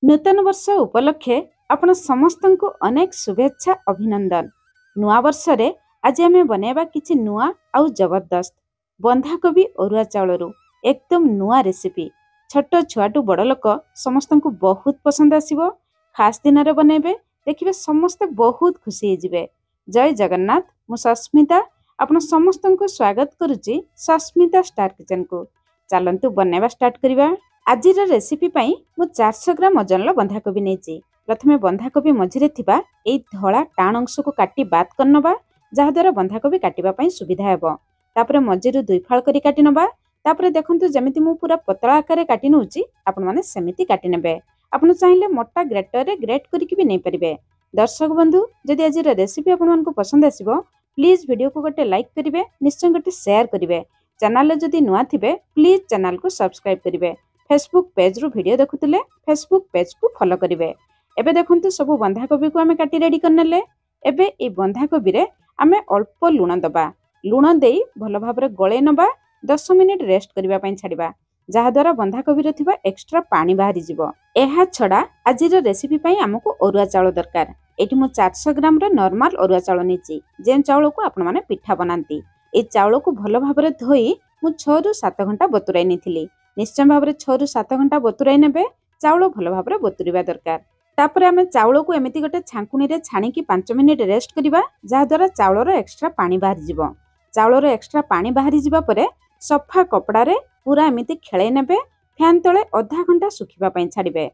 नूतन वर्ष उपलक्षे आपण समस्त को अनेक शुभेच्छा अभिनंदन। नुआ वर्ष रे आज आम बनैबा किछि नुआ आउ जबरदस्त बंधाकोबी अरुआ चाउलरू एकदम नुआ रेसिपी। छोट छुआटू बड़ लोक समस्त को बहुत पसंद आसीबो। खास दिन रे बनैबे देखिबे समस्त बहुत खुशी हो जिवे। जय जगन्नाथ। मु सस्मिता आपण समस्त को स्वागत करुची सस्मिता स्टार किचन को। चलंतु बनैबा स्टार्ट करिबा। आजिर रेसिपी पाई मु 400 ग्राम ओजनर बंधाकोबी नेची। प्रथमे बंधाकोबी मझिरे थिबा एई धळा टाण अंश को काटी बात करनबा, जहा द्वारा बंधाकोबी काटिबा पाई सुविधा हेबो। तापरे मझिरु दुई फाळ करी काटी नबा। तापरे देखंतु जेमिति मु पूरा पतला आकारे काटी नउची, आपण माने सेमिति काटी नेबे। आपण चाहिले मोटा ग्रेटर रे ग्रेट करिकि भी नै परिबे। दर्शक बंधु, जदि आजिर रेसिपी आपण मानको पसंद आसीबो, प्लीज वीडियो को गोटे लाइक करिवे, निश्चय गोटे शेयर करिवे। चैनल जदि नुआ थिबे प्लीज चैनल को सब्सक्राइब करिवे। फेसबुक पेज रु वीडियो देखुतले फेसबुक पेज को फॉलो करिवे। एबे देखंतु सबु बंधाकोबी को आमे काटी रेडी करनेले। एबे ए बंधाकोबी रे आमे अल्प लूण दबा। लूण देई भलो भाबरे गळे नबा। 10 मिनिट रेस्ट करिबा पई छाडिबा, जहा द्वारा बंधाकोबी रे थिबा एक्स्ट्रा पानी बाहरी जिवो। एहा छडा आजिर रेसिपी पई हमकु अरुआ चाउल दरकार। एठी मु 400 ग्राम रे नॉर्मल अरुआ चाउल नेची, जे चाउल को आपण माने पिठा बनांती। ए चाउल को भलो भाबरे धोई मु 6 रु 7 घंटा बतुराई नेथिली। निश्चय भाव में 6 रु 7 घंटा बतुराई नेबे। चाउल भल भाव में बतुरिबा दरकार। तापर आमे चाउल को एमिति गोटे छांकुनी रे छाणिकी 5 मिनिट रेस्ट करिबा, जहा द्वारा चाउल रो एक्स्ट्रा पानी बाहरी जिवो। चाउल रो एक्स्ट्रा पानी बाहरी जिबा परे सफा कपड़ा रे पूरा एमिति खेळै नेबे। फैन तळे आधा घंटा सुखिबा पई छाडिबे।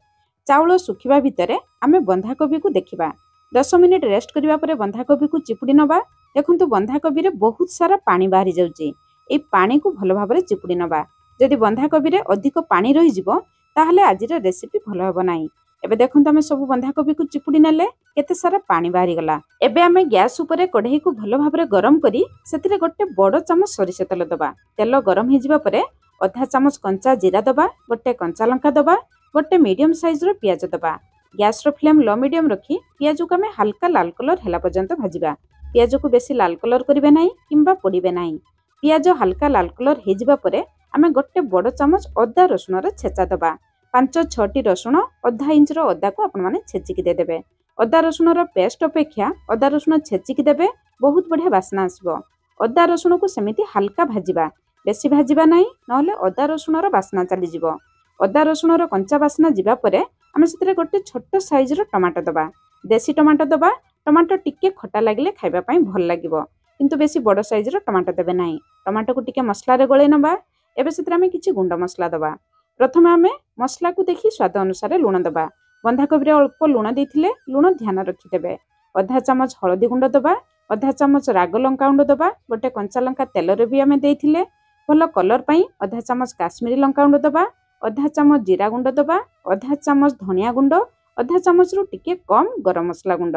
चाउल सुखिबा भितरे आमे बंधाकोबी को देखिबा। 10 मिनिट रेस्ट करिबा परे बंधाकोबी को चिपुडी नबा। देखंतु बंधाकोबी रे बहुत सारा पानी बाहरी जाउची। ए पानी को भलो भाबरे चिपुडी नबा। जदि बंधाकोबी रे अधिक पानी रही जिवो, ताहले आजिर रेसिपी भलो हेबो नाही। एबे देखंतु आमे सब बंधाकोबी को चिपुडी नेले, केते सारा पानी बाहरी गला। एबे आमे गैस ऊपर कढ़ई को भलो भाबरे गरम करी सेतिरे गोटे बड़ चामच सरिष तेल दबा। तेल गरम हे जिबा परे आधा चामच कंचा जीरा दबा, गोटे कंचा लंका दबा, गोटे मीडियम साइज रो पियाज दबा। गैस रो फ्लेम लो मीडियम रखी पियाज को आमे हल्का लाल कलर हेला पर्यंत भाजिबा। पियाज को बेसी लाल कलर करिवे नाही किंबा पोड़िबे नाही। पियाज हल्का लाल कलर हे जिबा परे आमे गोटे बड़ चामच अदा रसुण रे छेचा दबा। 5-6 रसुण आधा इंच रो अदा को आपण माने छेचिकी दे देबे। अदा रसुण रो पेस्ट अपेक्षा अदा रसुण छेचिकी देबे, बहुत बढ़िया बासना आसबो। अदा रसुण को सेमिति हल्का भाजिबा, बेसी भाजिबा नाही, नहले अदा रसुण रो बासना चली जिवो। अदा रसुण रो कंचा बासना जिबा परे आमे सेतिरे गोटे छोट साइज रो टमाटो दबा। देसी टमाटो दबा। टमाटो टिके खटा लागले खाइबा पई भल लागिवो, किंतु बेसी बड़ साइज रो टमाटो देबे नाही। टमाटो को टिके मसला रे गळे नबा। एबे सेतिरे आमे किछि गुंड मसला दबा। प्रथमे आमे मसला को देखि स्वाद अनुसार लूण दबा। बंधाकोबी रे अल्प लूण देथिले लूण ध्यान रखि देबे। आधा चामच हळदी गुंड दबा, आधा चामच राग लंका गुंड दबा, गोटे कंचा लंका तेल रे भी आमे देथिले भलो कलर पई। आधा चामच काश्मीरी लंका गुंड दबा, आधा चामच जीरा गुंड दबा, आधा चामच धनिया गुंड, आधा चामच रु टिके कम गरम मसला गुंड।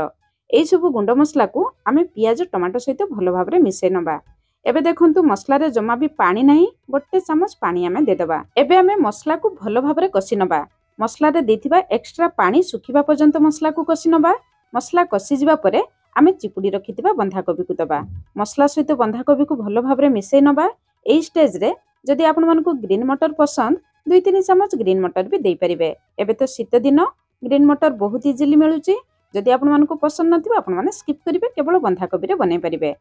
एई सब गुंड मसला को आमे पियाज टमाटो सहित भलो भाबरे मिसै नबा। एबे देखंतु मसला रे जमा भी पानी नाही, गोटे चामच पानी आमे दे दबा। एबे आमे मसला को भलो भाबरे कसी नबा। मसला रे देथिबा एक्स्ट्रा पानी सुखिबा पर्यंत मसला को कसी नबा। मसला कसी जिबा परे आमे चिपुडी रखितिबा बंधाकोबी को दबा। मसला सहित बंधाकोबी को भलो भाबरे मिसै नबा। एई स्टेज रे जदि आपण मानको ग्रीन मटर पसंद, 2-3 चामच ग्रीन मटर भी देई परिबे। एबे तो शीत दिन ग्रीन मटर बहुत इजीली मिलुची। जदि आपण मानको पसंद नथिबा आपण माने स्किप करिवे, केवल बंधाकोबी रे बनै परिबे।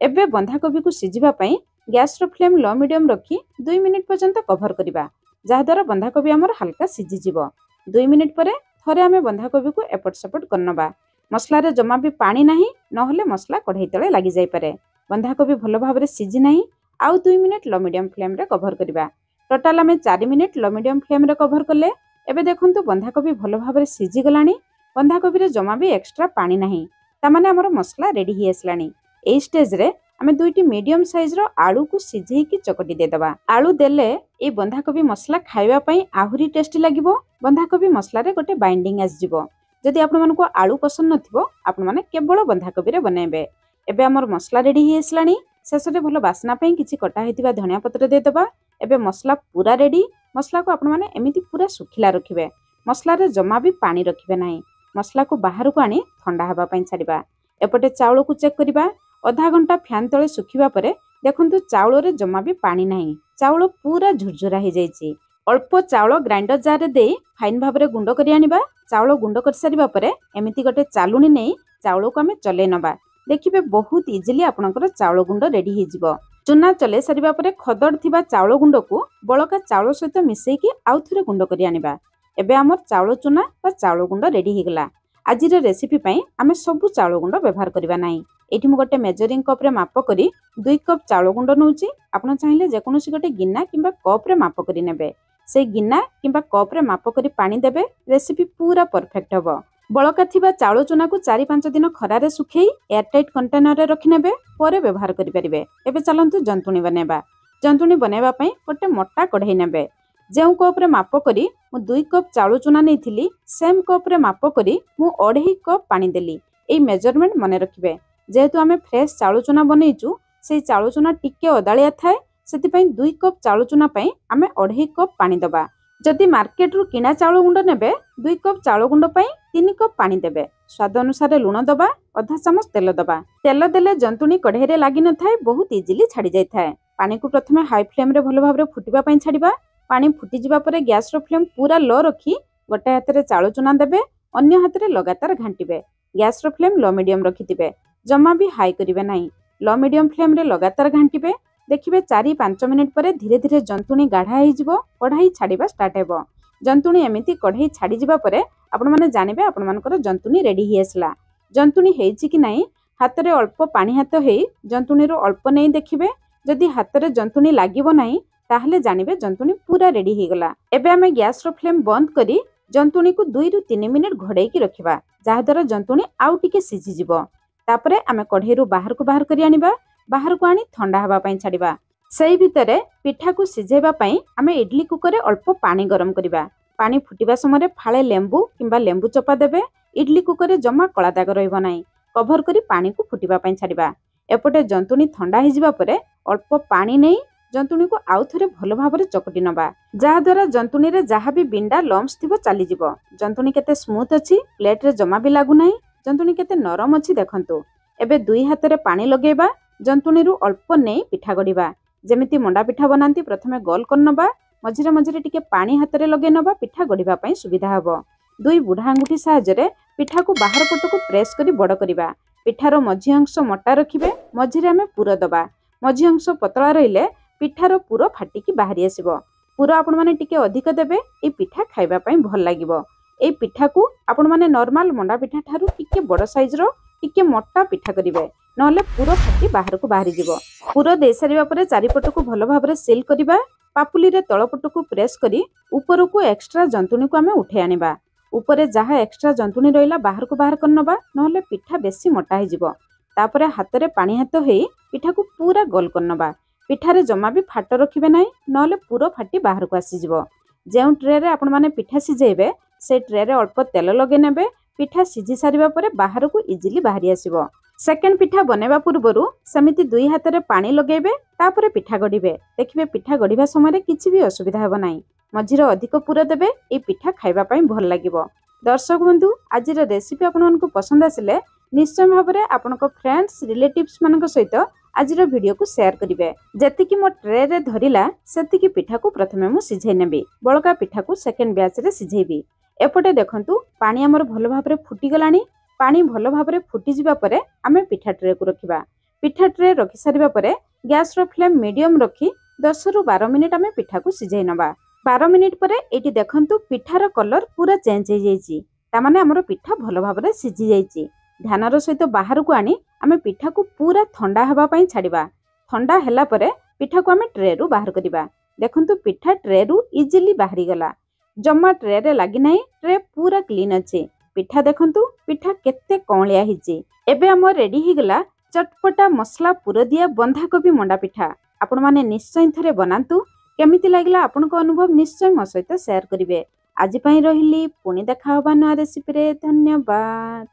एबे बंधाकोबी को सिझिबा पई गैस रो फ्लेम लो मीडियम रखी 2 मिनिट पर्यंत कवर करिबा, जहा द्वारा बंधाकोबी हमर हल्का सिझि जिवो। 2 मिनिट परे थरे आमे बंधाकोबी को एपट सेपट करनबा। मसला रे जमा भी पानी नाही, नहले मसला कढ़ई तळे लागि जाई पारे। बंधाकोबी भलो भाबरे सिझि नाही। आउ 2 मिनिट लो मीडियम फ्लेम रे कवर करिबा। टोटल आमे 4 मिनिट लो मीडियम फ्लेम रे कवर करले। एबे देखंतु बंधाकोबी भलो भाबरे सिझि गलानी। बंधाकोबी रे जमा भी एक्स्ट्रा पानी नाही, ता माने हमर मसला रेडी हि आसलानी। एई स्टेज रे आमे 2टी मीडियम साइज रो आलू को सिझेई की चकटी दे दबा। आलू देले ए बंधाकोबी मसला खाइबा पई आहुरी टेस्टी लागिवो। बंधाकोबी मसला रे गोटे बाइंडिंग आस जिवो। जदि आपण मानको आलू पसंद नथिबो, आपण माने केवल बंधाकोबी रे बनाइबे। एबे हमर मसला रेडी हि आसलानी। शेषरे भलो बासना पई किछि कटा हेतिबा धनिया पत्र दे दबा। एबे मसला पूरा रेडी। मसला को आपण माने एमिति पूरा सुखिला रखिबे। मसला रे जमा भी पानी रखिबे नाही। मसला को बाहर को आनी ठंडा हबा पई छाडिबा। एपटे चाउल को चेक करिबा। आधा घंटा फैन तळे सुखिबा परे देखंतु चाउल रे जमा भी पानी नाही। चाउल पूरा झुरझुरा हे जाईची। अल्प चाउल ग्राइंडर जार दे फाइन भाव में गुंड कर आनिबा। चाउल गुंड कर सारिबा परे एमिति गोटे चालुनी नहीं चाउल को आम चले नबा। देखिए बहुत इजिली आपनकर चाउल गुंड रेडी हो जिवो। चूना चले सारिबा परे खदड़ थिबा चाउल गुंड को बळका चाउल सहित मिसेकी आउ थरे गुंड कर आनिबा। एबे हमर चाउल चूना बा चाउल गुंड रेडी हो गला। आजिर रेसिपी पई आमे सब चाउल गुंड व्यवहार करबा नाही। एठी मु गोटे मेजरिंग कप रे माप करी 2 कप चाउल गुंड नउची। आपण चाहिले जे कोनोसी गोटे गिन्ना किंबा कप रे माप करी नेबे। से गिन्ना किंबा कप रे माप करी पानी देबे। रेसिपी पूरा परफेक्ट हबो। बळका थिबा चाउल चूना को 4-5 दिन खरारे सुखेई एयरटाइट कंटेनर रे रखि नेबे। परे व्यवहार करि परिबे। एबे चलंतु जंतुणी बनेबा। जंतुणी बनेबा पई गोटे मोटा कढ़ाई नेबे। जेउ कप रे माप करी मु 2 कप चाउल चूना नेइथिली सेम कप रे माप करी मु 2.5 कप पानी देली। एई मेजरमेंट मने रखिबे। जेहेतु आमे फ्रेश चाउल चूना बनैचु से चाउल चूना टिके ओदालिया थाए सेति पई 2 कप चाउल चूना पई आमे 2.5 कप पानी दबा। जदि मार्केट रु किना चाउल गुंड नेबे 2 कप चाउल गुंड पई 3 कप पानी देबे। स्वाद अनुसार लूण दबा। आधा चामच तेल दबा। तेल देले जंतुणी कढ़ाई रे लागि न थाए बहुत इजिली छाडी जाय थाए। पानी को प्रथमे हाई फ्लेम रे भलो भाबरे फुटिबा पई छाडीबा। पानी फुटी जिबा परे गैस रो फ्लेम पूरा लो रखी गोटे हाथ रे चाउल चूना देबे अन्य हाथ रे लगातार घांटीबे। गैस रो फ्लेम लो मीडियम रखिथिबे। जमा भी हाई करिवे नाही। लो मीडियम फ्लेम रे लगातार घांटीबे। देखिबे 4-5 मिनिट परे धीरे धीरे जंतुणी गाढ़ा हो जिवो। कढ़ाई छाड़ीबा स्टार्ट हेबो। जंतुणी एमिति कढ़ाई छाड़ी जिबा परे आपण माने जानिबे आपण मानकर जंतुणी रेडी ही आसला। जंतुणी हेइछि कि नाही हाथ रे अल्प पानी हाथ हेई जंतुणी रो अल्प नै देखिबे। जदि हाथ रे जंतुणी लागिवो नाही ताहले जानिबे जंतुणी पूरा रेडी ही गला। एबे आमे गैस रो फ्लेम बंद करी जंतुणी को 2-3 मिनिट घोड़ाई की रखिबा। जहा द्वारा जंतुणी आउ टिके सिझी जिवो। तापरे आमे कढ़ाई रो बाहर को करी आनिबा। बाहर को आनी ठंडा हवा पई छाड़ीबा। सेई भितरे पिठा को सिझेबा पई आमे इडली कुकर रे अल्प पानी गरम करिबा। पानी फुटिबा समय फाळे लेंबू किंबा लेंबू चोपा देबे। इडली कुकर रे जमा कला दाग रहइबो नाही। कभर करी पानी को फुटिबा पई छाड़ीबा। एपटे जंतुणी ठंडा हि जिबा परे अल्प पानी नै जंतुणी को आउ थरे भलो भाबरे चकटी नबा। जहा द्वारा जंतुणी रे जहा भी बिंडा लम्स थिबो चाली जिवो। जंतुणी केते स्मूथ अछि प्लेट रे जमा भी लागु नाही। जंतुणी केते नरम अछि देखंतु। एबे 2 हाथ रे पानी लगेबा। जंतुणी रु अल्प नै पिठा गड़ीबा। जेमिति मंडा पिठा बनांती प्रथमे गोल कर नबा। मझिरे मझिरे टिके पानी हाथ रे लगे नबा पिठा गड़ीबा पई सुविधा हबो। 2 बुढ़ा अंगुठी सहायता रे पिठा को बाहर पट को प्रेस करी बड़ करिबा। पिठार मझी अंश मोटा रखिबे। मझिरे आमे पुर दबा। मझी अंश पतला रहिले पिठार पुर फाटिकी बाहरी आसिबो। पुर आपण माने टिके अधिक देबे। ए पिठा खाइबा पई भल लागिबो। ए पिठा को आपण माने नॉर्मल मंडा पिठा ठारू टिके बड़ साइज रो टिके मोटा पिठा करिवे नहले पुरो फाटी बाहर को बाहरी जिवो। पुरो दे सारिबा परे चारिपट को भलो भाबरे सील करिबा। पापुली रे तळपट को प्रेस करी ऊपर को एक्स्ट्रा जंतुणी को आमे उठे आनिबा। ऊपर जहा एक्स्ट्रा जंतुणी रहिला बाहर को बाहर करनबा नहले पिठा बेसी मोटा हे जिवो। तापरे हाथ रे पानी हाथ हेई पिठा को पूरा गोल करनबा। पिठा रे जमा भी फाट रखिबे नाही नहले पुरो फाटी बाहर को आसी जिवो। जेउ ट्रे रे आपण माने पिठा सिजेबे से ट्रे रे अल्प तेल लगे नेबे। पिठा सिझी सारिबा परे बाहर को इजिली बाहरी आसिबो। सेकेंड पिठा बनेबा पूर्वरु सेमिति 2 हाथ रे पानी लगेबे। तापरे पिठा गड़ीबे। देखिबे पिठा गड़ीबा समय किछि भी असुविधा हेबो नाही। मझिरे अधिक पुर देबे। ए पिठा खाइबा पई भल लागिबो। दर्शक बंधु आजिर रेसिपी आपन मानकु पसंद आसिले निश्चय भाबरे आपनको फ्रेंड्स रिलेटिव्स मानक सहित आजिर वीडियो को शेयर करिवे। जेतिकी मो ट्रे रे धरिला सेतिकी पिठा को प्रथमे मु सिझै नेबी। बळका पिठा को सेकेंड बैच रे सिझैबी। एपटे देखंतु पानी हमर भलो भाबरे फुटी गलानी। पानी भलो भाबरे फुटी जिबा परे आमे पिठा ट्रे को रखिबा। पिठा ट्रे रखि सारिबा परे गैस रो फ्लेम मीडियम रखी 10 रु 12 मिनिट आमे पिठा को सिझै नबा। 12 मिनिट परे एटी देखंतु पिठार कलर पूरा चेंज हो जाइछि। ता माने हमर पिठा भलो भाबरे सिझी जाइछि। ध्यानर सहित बाहर को आनी आमे पिठा को पूरा ठंडा हवा पई छाड़ीबा। ठंडा हैला परे पिठा को आमे ट्रे रु बाहर करिबा। देखंतु पिठा ट्रे रु इजिली बाहरी गला। जम्मा ट्रे रे लागि नाही। ट्रे पूरा क्लीन अछि। पिठा देखंतु पिठा केते कौलिया हिची। एबे हमर रेडी ही गला चटपटा मसला पुर दिया बंधाकोबी मंडा पिठा। आपण माने निश्चय थरे बनांतु। केमिति लागला आपनको अनुभव निश्चय मो सहित शेयर करिवे। आज पई रहिली पुणी देखा होबा नया रेसिपी रे। धन्यवाद।